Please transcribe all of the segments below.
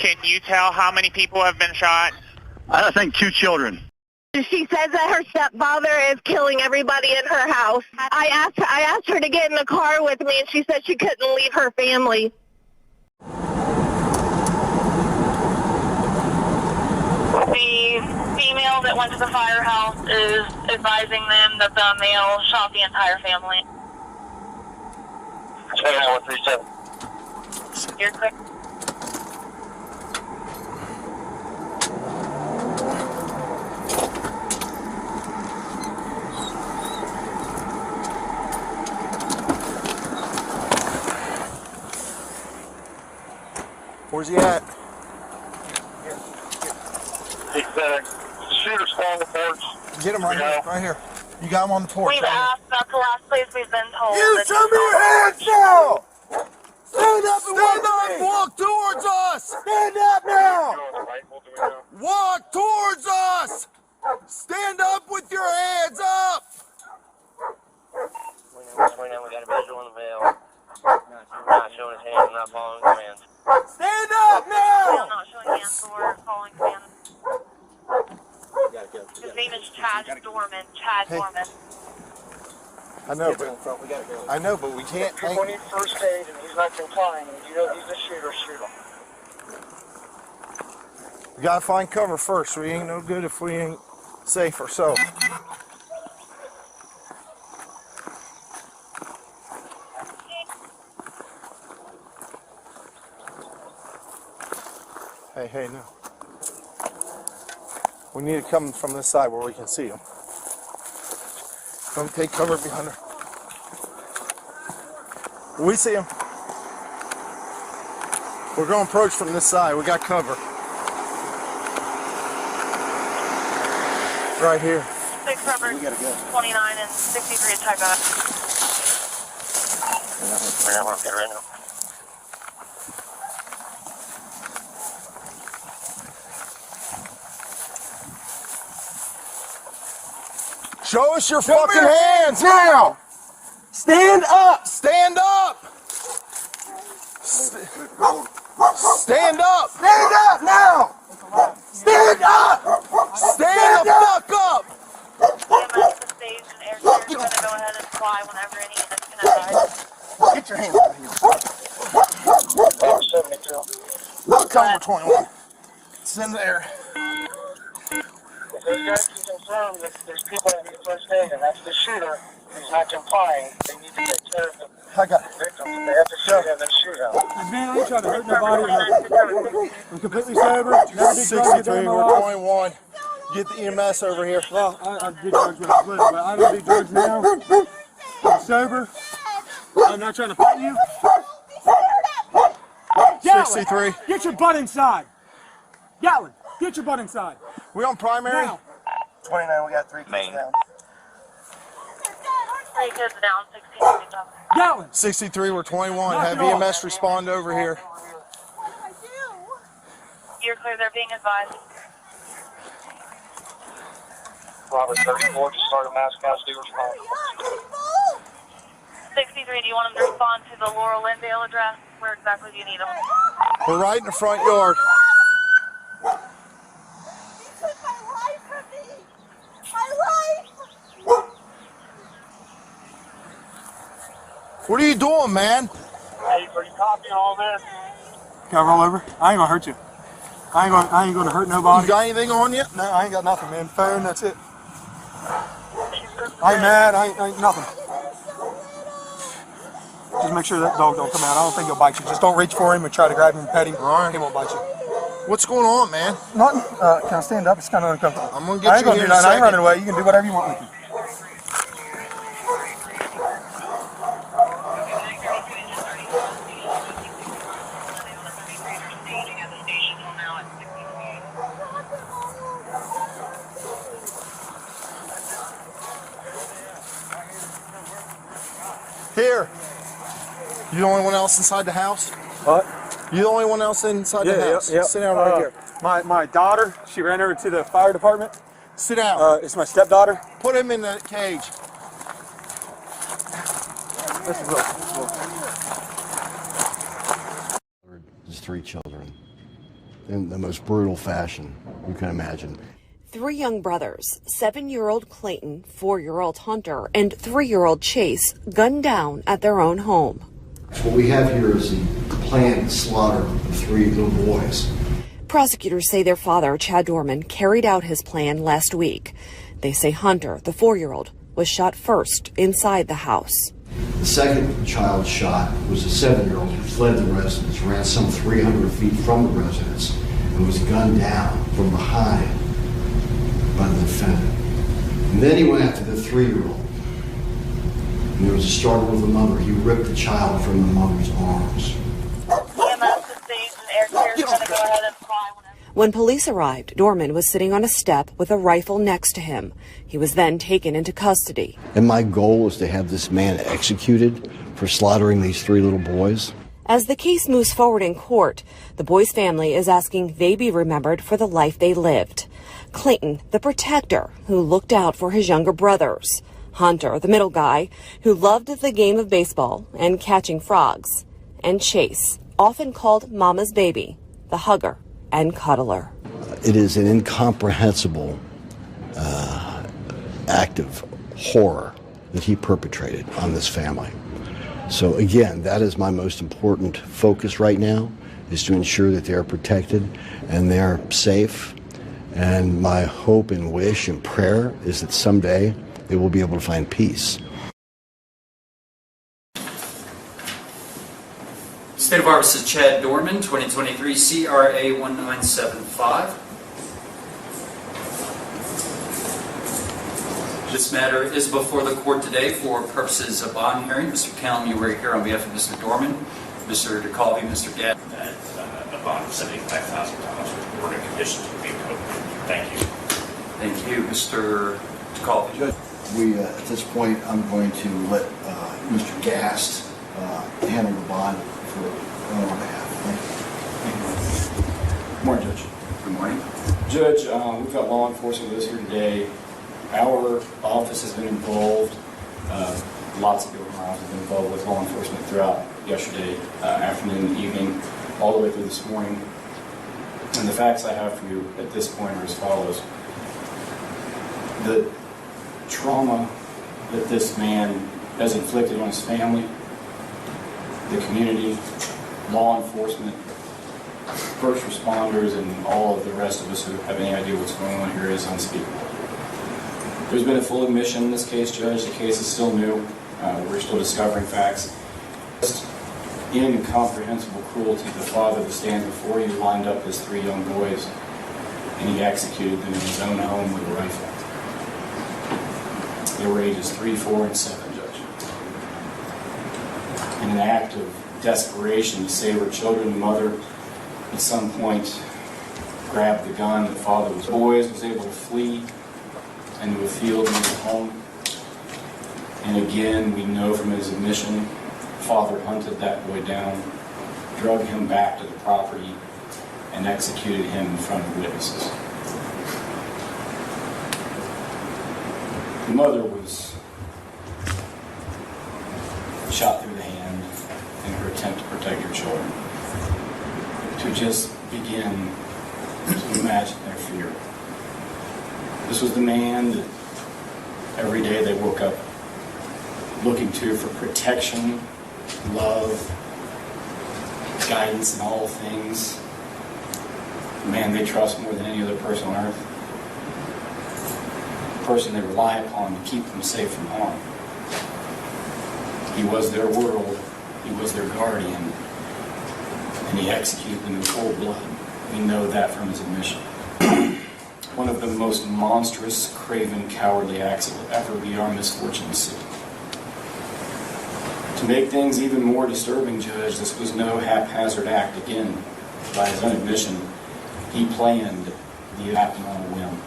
Can you tell how many people have been shot? I think 2 children. She says that her stepfather is killing everybody in her house. I asked her to get in the car with me, and she said she couldn't leave her family. The female that went to the firehouse is advising them that the male shot the entire family. 137. You're quick. Where's he at? Shooter's on the porch. Get him right here, right here. You got him on the porch. We've asked, that's the last place we've been told. You show me your hands now! Stand up and walk towards us! Stand up now! Walk towards us! Stand up with your hands up! We got a visual in the veil. Not showing his hands, not following commands. Stand up now! Not showing hands for following commands. His name is Chad Doerman. Chad Doerman. I know, but we can't. People need first aid, and he's not complying. And you know he's a shooter. Shoot him. We gotta find cover first. We ain't no good if we ain't safe ourselves. Hey, no. We need to come from this side where we can see them. Don't take cover behind her. We see them. We're going to approach from this side. We got cover. Right here. 6 covered, 29 and 63 is type out. We're not working right now. Show us your fucking hands now! Stand up! Stand up! Stand up! Stand up now! Stand up! Stand the fuck up! The stage and air carrier is going to go ahead and fly whenever any units can advise. Get your hands out of here. Cover 21. It's in there. Those guys can confirm that there's people that need first aid, and that's the shooter who's not complying. They need to take care of the I got it. victims. They have to shoot him and shoot out. Man, I ain't trying to hurt nobody. I'm completely sober. Never did drugs a day 63, in my we're life. 21. Get the EMS over here. Well, I did drugs when I was little, but I don't do drugs now. I'm sober. I'm not trying to fight you. Gatlin, 63. get your butt inside. Gatlin, get your butt inside. We on primary? Now. 29, we got 3 kids down. 3 kids down, 16 down. Gatlin. 63, we're 21. Knock Have it off. EMS respond over here. You're clear, they're being advised. Robert 34, just start a mass casualty response. 63, do you want them to respond to the Laurel Lindale address? Where exactly do you need them? We're right in the front yard. What are you doing, man? Hey, are you copying all this? Can I roll over? I ain't gonna hurt you. I ain't gonna hurt You nobody. got anything on you? No, I ain't got nothing, man. Phone, that's it. I ain't mad. I ain't nothing. Just make sure that dog don't come out. I don't think he'll bite you. Just don't reach for him and try to grab him and pet him. All right. He won't bite you. What's going on, man? Nothing. Can I stand up? It's kind of uncomfortable. I'm gonna I get ain't you gonna here do in a nothing. I ain't running second. away. You can do whatever you want with me. Here. You the only one else inside the house? What? You the only one else inside the house? Yeah. Sit down right here. My daughter, she ran over to the fire department. Sit down. It's my stepdaughter. Put him in the cage. This is look. There's 3 children. in the most brutal fashion you can imagine. 3 young brothers, 7-year-old Clayton, 4-year-old Hunter, and 3-year-old Chase, gunned down at their own home. What we have here is the planned slaughter of 3 little boys. Prosecutors say their father, Chad Doerman, carried out his plan last week. They say Hunter, the 4-year-old, was shot first inside the house. The second child shot was a 7-year-old who fled the residence, ran some 300 feet from the residence, and was gunned down from behind by the defendant. And then he went after the 3-year-old. And there was a struggle with the mother. He ripped the child from the mother's arms. When police arrived, Doerman was sitting on a step with a rifle next to him. He was then taken into custody. And my goal is to have this man executed for slaughtering these 3 little boys. As the case moves forward in court, the boys' family is asking they be remembered for the life they lived. Clayton, the protector, who looked out for his younger brothers. Hunter, the middle guy, who loved the game of baseball and catching frogs. And Chase, often called Mama's baby, the hugger and cuddler. It is an incomprehensible act of horror that he perpetrated on this family. So again, that is my most important focus right now, is to ensure that they're protected and they're safe. And my hope and wish and prayer is that someday they will be able to find peace. State of Our is Chad Doerman, 2023 CRA 1975. This matter is before the court today for purposes of bond hearing. Mr. Callum, you were here on behalf of Mr. Doerman, Mr. DeCalvi, Mr. Gadd. A bond of $75,000 with order conditions will be imposed. Thank you. Thank you, Mr. DeCalvi. Judge, at this point, I'm going to let Mr. Gast handle the bond on our behalf. Thank you. Good morning, Judge. Good morning. Judge, we've got law enforcement with us here today. Our office has been involved. Lots of people in our office have been involved with law enforcement throughout yesterday, afternoon, and evening, all the way through this morning. And the facts I have for you at this point are as follows. The trauma that this man has inflicted on his family, the community, law enforcement, first responders, and all of the rest of us who have any idea what's going on here is unspeakable. There's been a full admission in this case, Judge. The case is still new. We're still discovering facts. Just incomprehensible cruelty. The father that stands before you lined up his 3 young boys, and he executed them in his own home with a rifle. They were ages 3, 4, and 7, Judge. In an act of desperation to save her children, the mother at some point grabbed the gun. The father was able to flee into a field near the home. And again, we know from his admission, father hunted that boy down, drug him back to the property, and executed him in front of witnesses. The mother was shot through the hand in her attempt to protect her children. To just begin to imagine their fear. This was the man that every day they woke up looking to for protection, love, guidance in all things. The man they trust more than any other person on earth. The person they rely upon to keep them safe from harm. He was their world. He was their guardian. And he executed them in cold blood. We know that from his admission. One of the most monstrous, craven, cowardly acts that will ever be our misfortune to see. To make things even more disturbing, Judge, this was no haphazard act. Again, by his own admission, he planned the acting on a whim.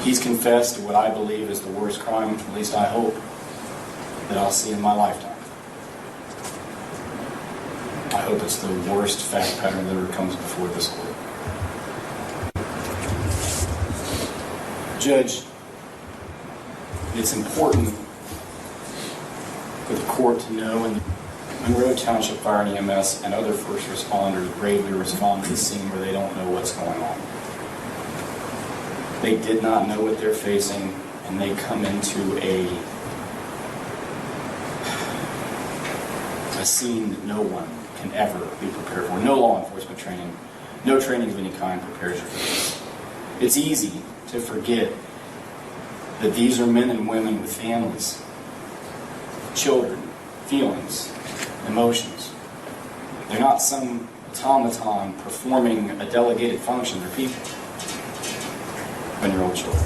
He's confessed to what I believe is the worst crime, at least I hope, that I'll see in my lifetime. I hope it's the worst fact pattern that ever comes before this court. Judge, it's important for the court to know and Monroe Township Fire and EMS and other first responders bravely respond to the scene where they don't know what's going on. They did not know what they're facing, and they come into a scene that no one can ever be prepared for. No law enforcement training, no training of any kind prepares you for this. It's easy to forget that these are men and women with families, children, feelings, emotions. They're not some automaton performing a delegated function. They're people. 10-year-old children.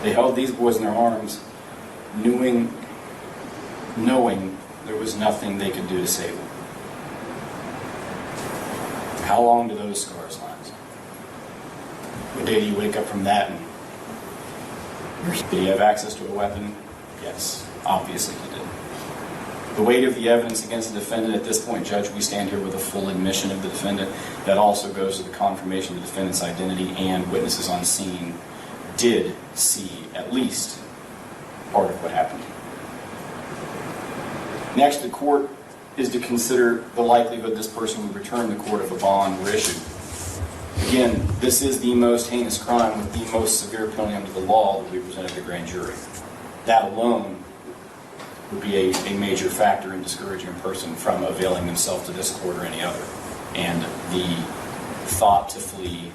They held these boys in their arms, knowing there was nothing they could do to save them. How long do those scars last? What day do you wake up from that and did he have access to a weapon? Yes, obviously he did. The weight of the evidence against the defendant at this point, Judge, we stand here with a full admission of the defendant. That also goes to the confirmation of the defendant's identity, and witnesses on scene did see at least part of what happened. Next, the court is to consider the likelihood this person would return to court if a bond were issued. Again, this is the most heinous crime with the most severe penalty under the law that we presented to the grand jury. That alone would be a major factor in discouraging a person from availing themselves to this court or any other. And the thought to flee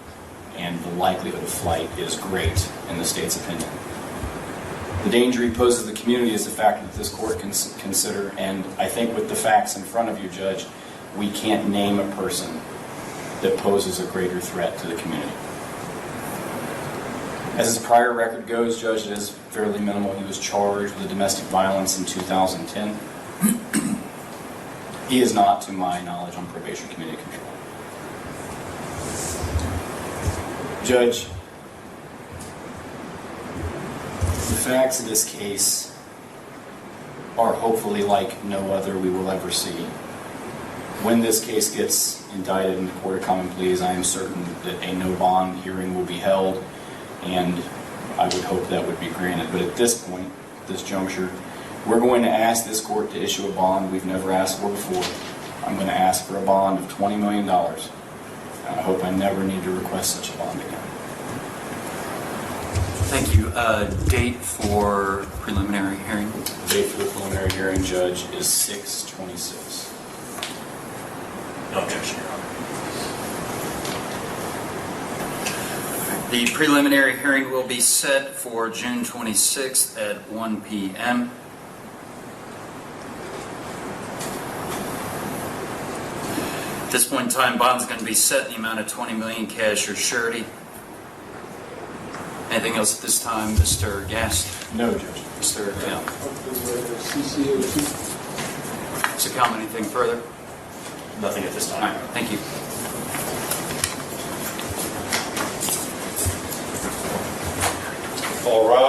and the likelihood of flight is great in the state's opinion. The danger he poses to the community is a factor that this court can consider, and I think with the facts in front of you, Judge, we can't name a person that poses a greater threat to the community. As his prior record goes, Judge, it is fairly minimal. He was charged with domestic violence in 2010. He is not, to my knowledge, on probation community control. Judge, the facts of this case are hopefully like no other we will ever see. When this case gets indicted in the Court of Common Pleas, I am certain that a no bond hearing will be held, and I would hope that would be granted. But at this point, this juncture, we're going to ask this court to issue a bond we've never asked for before. I'm going to ask for a bond of $20 million. I hope I never need to request such a bond again. Thank you. Date for preliminary hearing? Date for the preliminary hearing, Judge, is 6/26. No objection, Your Honor. The preliminary hearing will be set for June 26th at 1 p.m. At this point in time, bond's going to be set in the amount of $20 million cash or surety. Anything else at this time, Mr. Gast? No, Judge. Mr. Calum? Mr. Calum, anything further? Nothing at this time. All right, thank you. All right.